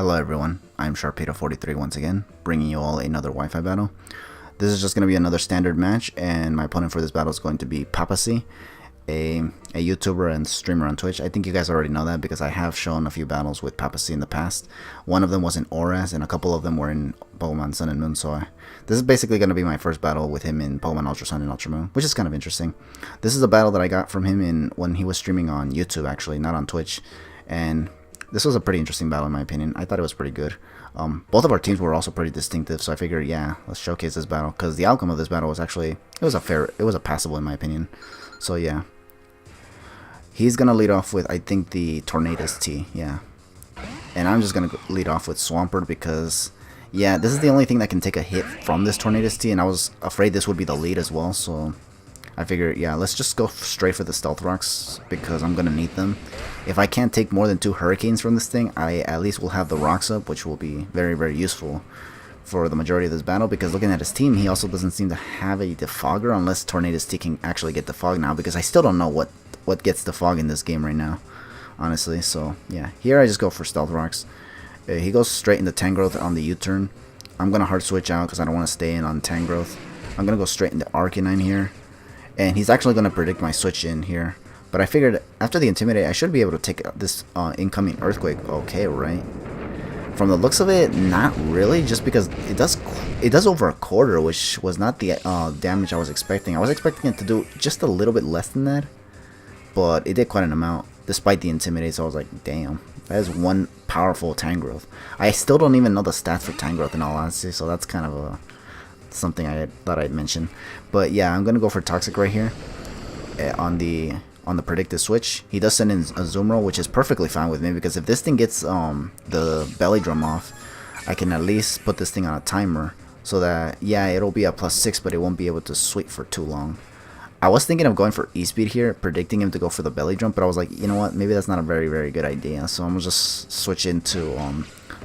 Hello everyone, I'm Sharpedo43 once again, bringing you all another Wi-Fi battle. This is just going to be another standard match, and my opponent for this battle is going to be PaPaSea, a YouTuber and streamer on Twitch. I think you guys already know that because I have shown a few battles with PaPaSea in the past. One of them was in Auras, and a couple of them were in Pokemon Sun and Moon, so this is basically going to be my first battle with him in Pokemon Ultra Sun and Ultra Moon, which is kind of interesting. This is a battle that I got from him when he was streaming on YouTube, actually, not on Twitch, and this was a pretty interesting battle in my opinion. I thought it was pretty good. Both of our teams were also pretty distinctive, so I figured, yeah, let's showcase this battle, because the outcome of this battle was actually, it was a passable in my opinion. So yeah, he's gonna lead off with, I think, the Tornadus-T, yeah, and I'm just gonna lead off with Swampert because, yeah, this is the only thing that can take a hit from this Tornadus-T, and I was afraid this would be the lead as well, so I figured, yeah, let's just go straight for the Stealth Rocks because I'm gonna need them. If I can't take more than 2 Hurricanes from this thing, I at least will have the rocks up, which will be very, very useful for the majority of this battle, because looking at his team, he also doesn't seem to have a Defogger unless Tornadus-T can actually get Defog now, because I still don't know what gets Defog in this game right now, honestly. So yeah, here I just go for Stealth Rocks. He goes straight into Tangrowth on the U-turn. I'm going to hard switch out because I don't want to stay in on Tangrowth. I'm going to go straight into Arcanine here, and he's actually going to predict my switch in here. But I figured after the Intimidate, I should be able to take this incoming Earthquake okay, right? From the looks of it, not really, just because it does over a quarter, which was not the damage I was expecting. I was expecting it to do just a little bit less than that, but it did quite an amount, despite the Intimidate, so I was like, damn, that is one powerful Tangrowth. I still don't even know the stats for Tangrowth in all honesty, so that's kind of something I thought I'd mention. But yeah, I'm going to go for Toxic right here on the predicted switch. He does send in a Azumarill, which is perfectly fine with me, because if this thing gets the belly drum off, I can at least put this thing on a timer so that, yeah, it'll be a +6, but it won't be able to sweep for too long. I was thinking of going for E-Speed here, predicting him to go for the belly drum, but I was like, you know what, maybe that's not a very, very good idea, so I'm going to just switch into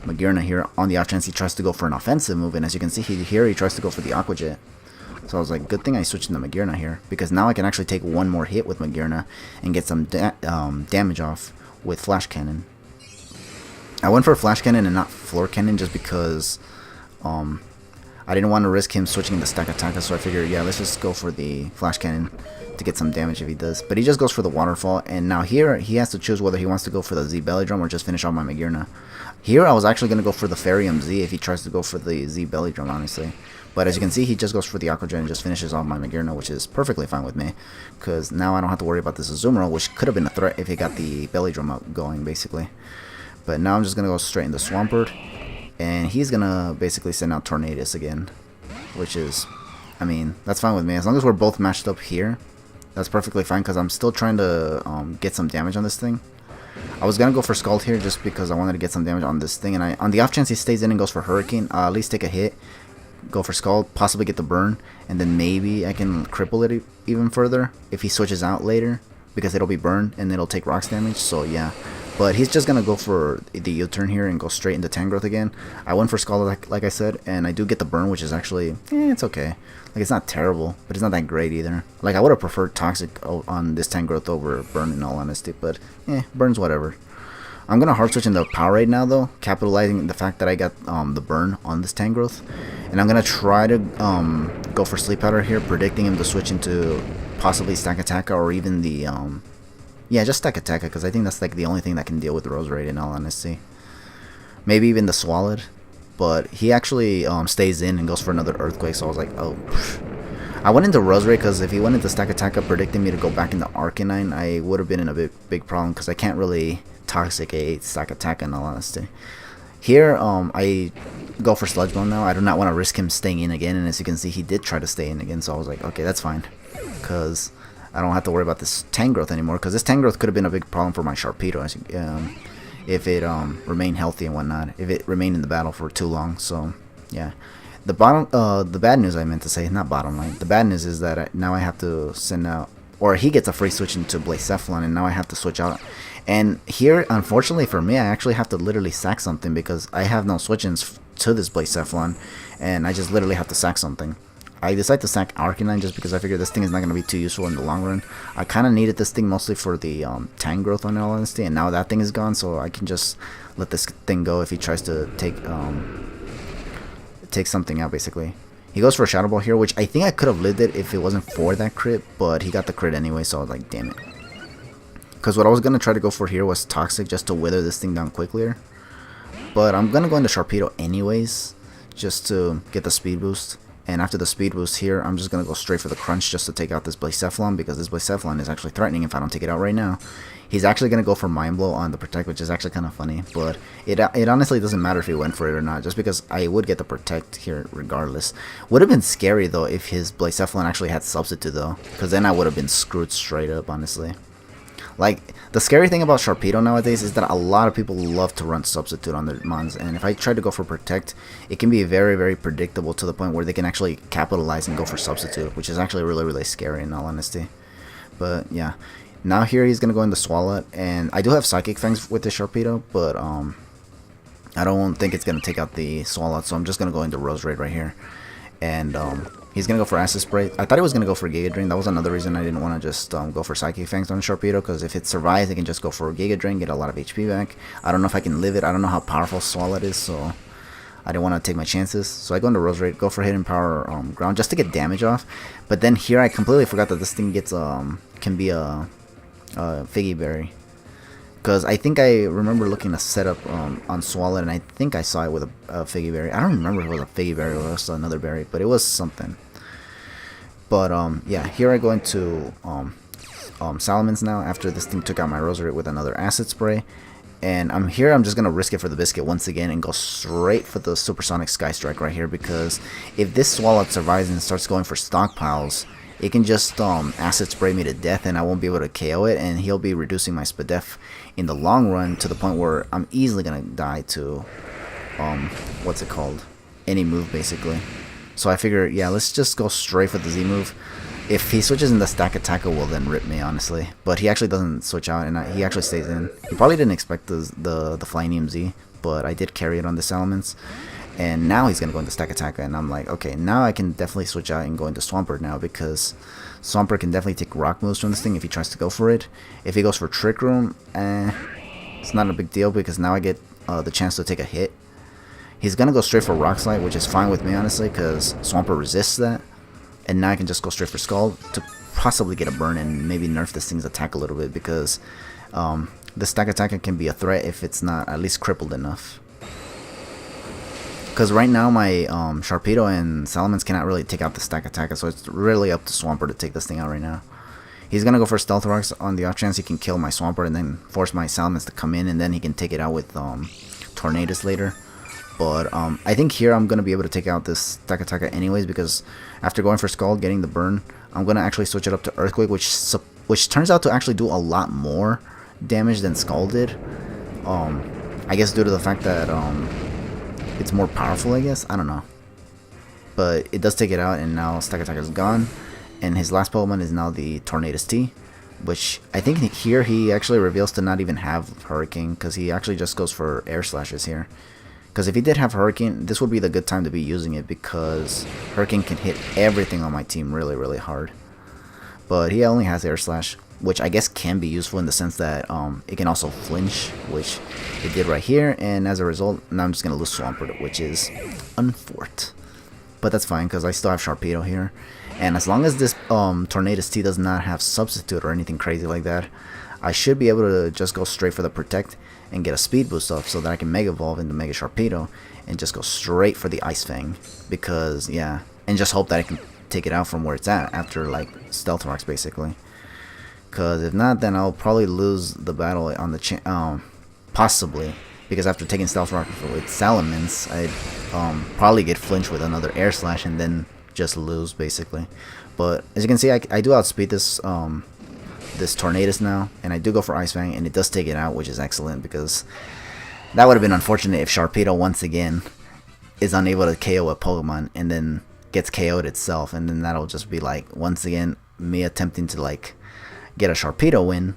Magearna here on the off chance he tries to go for an offensive move, and as you can see here, he tries to go for the Aqua Jet. So I was like, good thing I switched into Magearna here, because now I can actually take one more hit with Magearna and get some damage off with Flash Cannon. I went for Flash Cannon and not Floor Cannon just because I didn't want to risk him switching to Stack Attack, so I figured, yeah, let's just go for the Flash Cannon to get some damage if he does. But he just goes for the Waterfall, and now here he has to choose whether he wants to go for the Z Belly Drum or just finish off my Magearna. Here I was actually going to go for the Farium Z if he tries to go for the Z Belly Drum, honestly. But as you can see, he just goes for the Aqua Jet and just finishes off my Magearna, which is perfectly fine with me, because now I don't have to worry about this Azumarill, which could have been a threat if he got the Belly Drum up going, basically. But now I'm just going to go straight into Swampert, and he's going to basically send out Tornadus again, which is, I mean, that's fine with me. As long as we're both matched up here, that's perfectly fine, because I'm still trying to get some damage on this thing. I was going to go for Scald here just because I wanted to get some damage on this thing, and on the off chance he stays in and goes for Hurricane, I'll at least take a hit, go for Scald, possibly get the burn, and then maybe I can cripple it even further if he switches out later, because it'll be burned and it'll take rocks damage. So yeah, but he's just gonna go for the U-turn here and go straight into Tangrowth again. I went for Scald like I said, and I do get the burn, which is actually, it's okay. Like, it's not terrible, but it's not that great either. Like, I would have preferred Toxic on this Tangrowth over burn in all honesty, but burn's whatever. I'm going to hard switch into Powerade now, though, capitalizing the fact that I got the burn on this Tangrowth. And I'm going to try to go for Sleep Powder here, predicting him to switch into possibly Stack Attack or even the, just Stack Attack, because I think that's like the only thing that can deal with the Roserade in all honesty. Maybe even the Swallowed, but he actually stays in and goes for another Earthquake, so I was like, oh, I went into Roserade because if he went into Stack Attack predicting me to go back into Arcanine, I would have been in a big problem, because I can't really Toxic a Stack Attack in all honesty. Here I go for Sludge Bomb now. I do not want to risk him staying in again, and as you can see, he did try to stay in again, so I was like, okay, that's fine, because I don't have to worry about this Tangrowth anymore, because this Tangrowth could have been a big problem for my Sharpedo if it remained healthy and whatnot, if it remained in the battle for too long. So yeah, the bad news, I meant to say, not bottom line, the bad news is that now I have to send out, or he gets a free switch into Blacephalon, and now I have to switch out. And here, unfortunately for me, I actually have to literally sack something, because I have no switch-ins to this Blacephalon, and I just literally have to sack something. I decided to sack Arcanine just because I figured this thing is not going to be too useful in the long run. I kind of needed this thing mostly for the tank growth, on all honesty, and now that thing is gone, so I can just let this thing go if he tries to take something out, basically. He goes for a Shadow Ball here, which I think I could have lived it if it wasn't for that crit, but he got the crit anyway, so I was like, damn it. Because what I was going to try to go for here was Toxic, just to wither this thing down quickly. But I'm going to go into Sharpedo anyways, just to get the speed boost. And after the speed boost here, I'm just going to go straight for the Crunch just to take out this Blacephalon, because this Blacephalon is actually threatening if I don't take it out right now. He's actually going to go for Mind Blow on the Protect, which is actually kind of funny. But it honestly doesn't matter if he went for it or not, just because I would get the Protect here regardless. Would have been scary though if his Blacephalon actually had Substitute though, because then I would have been screwed straight up, honestly. Like, the scary thing about Sharpedo nowadays is that a lot of people love to run Substitute on their mons, and if I try to go for Protect, it can be very, very predictable to the point where they can actually capitalize and go for Substitute, which is actually really, really scary in all honesty. But yeah, now here he's going to go into Swalot, and I do have Psychic Fangs with the Sharpedo, but I don't think it's going to take out the Swalot, so I'm just going to go into Roserade right here. And he's going to go for Acid Spray. I thought he was going to go for Giga Drain. That was another reason I didn't want to just go for Psychic Fangs on Sharpedo, because if it survives, I can just go for Giga Drain, get a lot of HP back. I don't know if I can live it. I don't know how powerful Swalot is, so I didn't want to take my chances. So I go into Roserade, go for Hidden Power Ground just to get damage off. But then here I completely forgot that this thing gets can be a Figgy Berry. Because I think I remember looking a setup on Swalot, and I think I saw it with a Figgy Berry. I don't remember if it was a Figgy Berry or it was another berry, but it was something. But yeah, here I go into Salamence now after this thing took out my Roserade with another Acid Spray. And I'm just going to risk it for the biscuit once again and go straight for the Supersonic Sky Strike right here, because if this Swalot survives and starts going for stockpiles, it can just Acid Spray me to death and I won't be able to KO it, and he'll be reducing my Spadef in the long run to the point where I'm easily going to die to, what's it called, any move basically. So I figure, yeah, let's just go straight for the Z move. If he switches in the Stack Attacker, will then rip me, honestly. But he actually doesn't switch out, and he actually stays in. He probably didn't expect the Flyinium Z, but I did carry it on the Salamence. And now he's going to go into Stack Attacker, and I'm like, okay, now I can definitely switch out and go into Swampert now, because Swampert can definitely take rock moves from this thing if he tries to go for it. If he goes for Trick Room, it's not a big deal, because now I get the chance to take a hit. He's going to go straight for Rock Slide, which is fine with me, honestly, because Swampert resists that. And now I can just go straight for Scald to possibly get a burn and maybe nerf this thing's attack a little bit, because the Stack Attacker can be a threat if it's not at least crippled enough. Because right now my Sharpedo and Salamence cannot really take out the Stack Attacker, so it's really up to Swampert to take this thing out right now. He's going to go for Stealth Rocks on the off chance he can kill my Swampert and then force my Salamence to come in, and then he can take it out with Tornadus later. But I think here I'm going to be able to take out this Stack Attacker anyways, because after going for Scald, getting the burn, I'm going to actually switch it up to Earthquake, which turns out to actually do a lot more damage than Scald did. I guess due to the fact that it's more powerful, I guess. I don't know. But it does take it out, and now Stack Attacker is gone. And his last Pokemon is now the Tornadus-T, which I think here he actually reveals to not even have Hurricane, because he actually just goes for Air Slashes here. Because if he did have Hurricane, this would be the good time to be using it, because Hurricane can hit everything on my team really, really hard. But he only has Air Slash, which I guess can be useful in the sense that it can also flinch, which it did right here. And as a result, now I'm just going to lose Swampert, which is unfortunate. But that's fine, because I still have Sharpedo here. And as long as this Tornadus-T does not have Substitute or anything crazy like that, I should be able to just go straight for the Protect and get a speed boost up so that I can Mega Evolve into Mega Sharpedo and just go straight for the Ice Fang, because yeah, and just hope that I can take it out from where it's at after like Stealth Rocks basically, because if not, then I'll probably lose the battle on the possibly, because after taking Stealth Rock with Salamence, I'd probably get flinched with another Air Slash and then just lose basically. But as you can see, I do outspeed this Tornadus now, and I do go for Ice Fang, and it does take it out, which is excellent, because that would have been unfortunate if Sharpedo once again is unable to KO a Pokemon and then gets KO'd itself, and then that'll just be like once again me attempting to like get a Sharpedo win,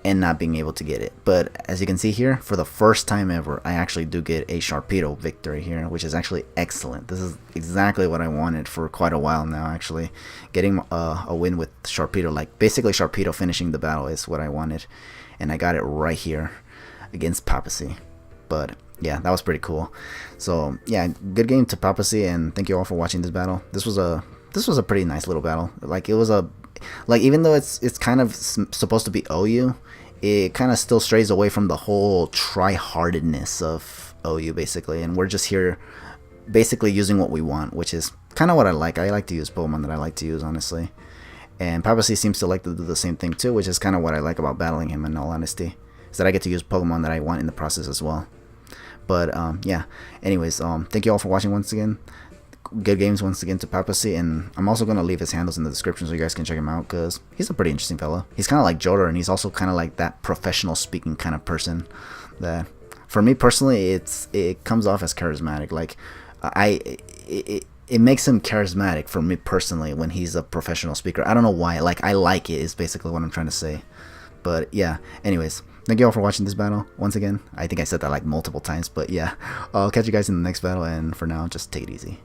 and not being able to get it. But as you can see here, for the first time ever, I actually do get a Sharpedo victory here, which is actually excellent. This is exactly what I wanted for quite a while now, actually. Getting a win with Sharpedo, like basically Sharpedo finishing the battle is what I wanted. And I got it right here against PaPaSea. But yeah, that was pretty cool. So yeah, good game to PaPaSea, and thank you all for watching this battle. This was a pretty nice little battle. Like, it was a, like, even though it's kind of supposed to be OU, it kind of still strays away from the whole try-heartedness of OU, basically. And we're just here basically using what we want, which is kind of what I like. I like to use Pokemon that I like to use, honestly. And PaPaSea seems to like to do the same thing too, which is kind of what I like about battling him, in all honesty, is that I get to use Pokemon that I want in the process as well. But yeah, anyways, thank you all for watching once again. Good games once again to PaPaSea, and I'm also going to leave his handles in the description so you guys can check him out, because he's a pretty interesting fellow. He's kind of like Jodor, and he's also kind of like that professional speaking kind of person that, for me personally, it comes off as charismatic. Like, it makes him charismatic for me personally when he's a professional speaker. I don't know why. Like, I like it is basically what I'm trying to say. But yeah, anyways, thank you all for watching this battle once again. I think I said that like multiple times, but yeah, I'll catch you guys in the next battle, and for now, just take it easy.